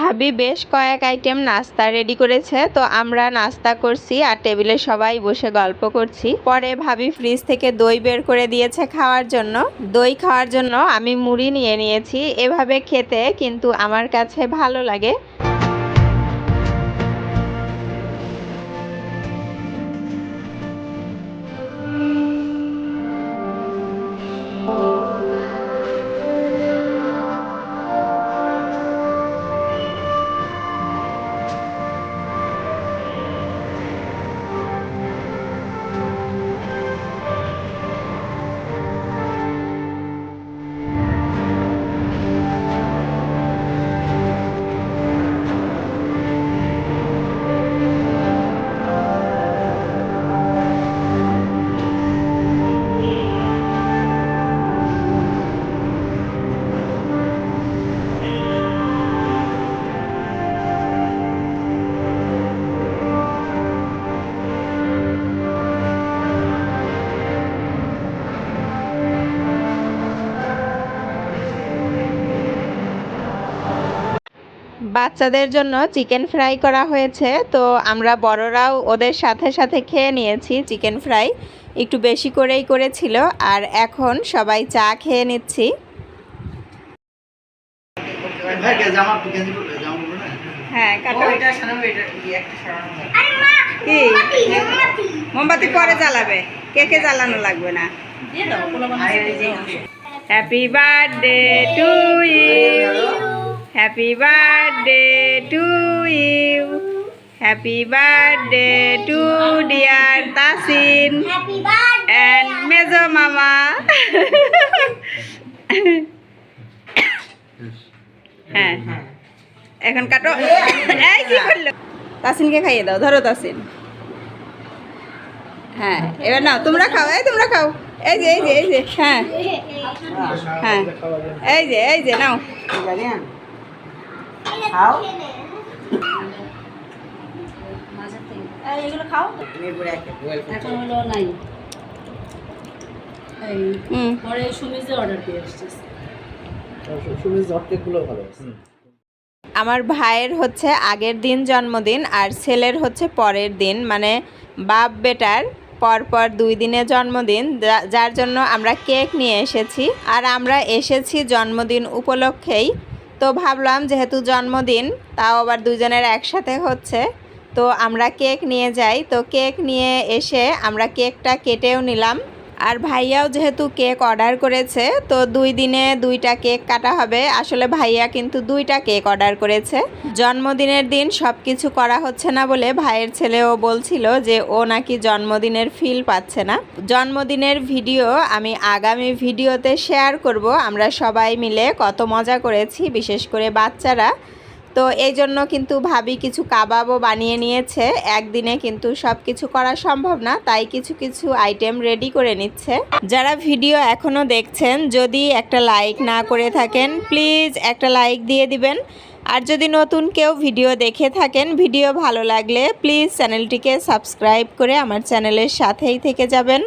ভাবি বেশ কয়েক আইটেম নাস্তা রেডি করেছে, তো আমরা নাস্তা করছি আর টেবিলে সবাই বসে গল্প করছি। পরে ভাবি ফ্রিজ থেকে দই বের করে দিয়েছে খাওয়ার জন্য। দই খাওয়ার জন্য আমি মুড়ি নিয়ে নিয়েছি। এভাবে খেতে কিন্তু আমার কাছে ভালো লাগে। বাচ্চাদের জন্য চিকেন ফ্রাই করা হয়েছে, তো আমরা বড়রাও ওদের সাথে সাথে খেয়ে নিয়েছি। চিকেন ফ্রাই একটু বেশি করেই করেছিল। আর এখন সবাই চা খেয়ে নিচ্ছি। হ্যাঁ, মোমবাতি পরে জ্বালাবে, কেকে জ্বালানো লাগবে না। Happy birthday to you, happy birthday to you, happy birthday to dear Tasin and মেজো মামা। হ্যাঁ, এখন কাটো। এই কি করলো? তাসিনকে খাইয়ে দাও, ধরো তাসিন। হ্যাঁ, এবার নাও, তোমরা খাও। এই তোমরা খাও। এই যে এই যে এই যে হ্যাঁ হ্যাঁ, এই যে নাও। এগুলো খাও। এখন হলো নাই, পরে সুমিজে অর্ডার দিয়ে এসেছিস। আমার ভাইয়ের হচ্ছে আগের দিন জন্মদিন আর ছেলের হচ্ছে পরের দিন, মানে বাপ বেটার পরপর 2 দিনে জন্মদিন, যার জন্য আমরা কেক নিয়ে এসেছি। আর আমরা এসেছি জন্মদিন উপলক্ষেই, তো ভাবলাম যেহেতু জন্মদিন তাও আবার দুজনের একসাথে হচ্ছে, তো আমরা কেক নিয়ে যাই। তো কেক নিয়ে এসে আমরা কেকটা কেটেও নিলাম। আর ভাইয়াও যেহেতু কেক অর্ডার করেছে, তো 2 দিনে 2টা কেক কাটা হবে। আসলে ভাইয়া কিন্তু 2টা কেক অর্ডার করেছে। জন্মদিনের দিন সব কিছু করা হচ্ছে না বলে ভাইয়ের ছেলেও বলছিল যে ও নাকি জন্মদিনের ফিল পাচ্ছে না। জন্মদিনের ভিডিও আমি আগামী ভিডিওতে শেয়ার করব। আমরা সবাই মিলে কত মজা করেছি, বিশেষ করে বাচ্চারা। তো এই জন্য কিন্তু ভাবি কিছু কাবাবও বানিয়ে নিয়েছে। একদিনে কিন্তু সব কিছু করা সম্ভব না, তাই কিছু কিছু আইটেম রেডি করে নিচ্ছে। যারা ভিডিও এখনও দেখছেন, যদি একটা লাইক না করে থাকেন প্লিজ একটা লাইক দিয়ে দিবেন। আর যদি নতুন কেউ ভিডিও দেখে থাকেন, ভিডিও ভালো লাগলে প্লিজ চ্যানেলটিকে সাবস্ক্রাইব করে আমার চ্যানেলের সাথেই থেকে যাবেন।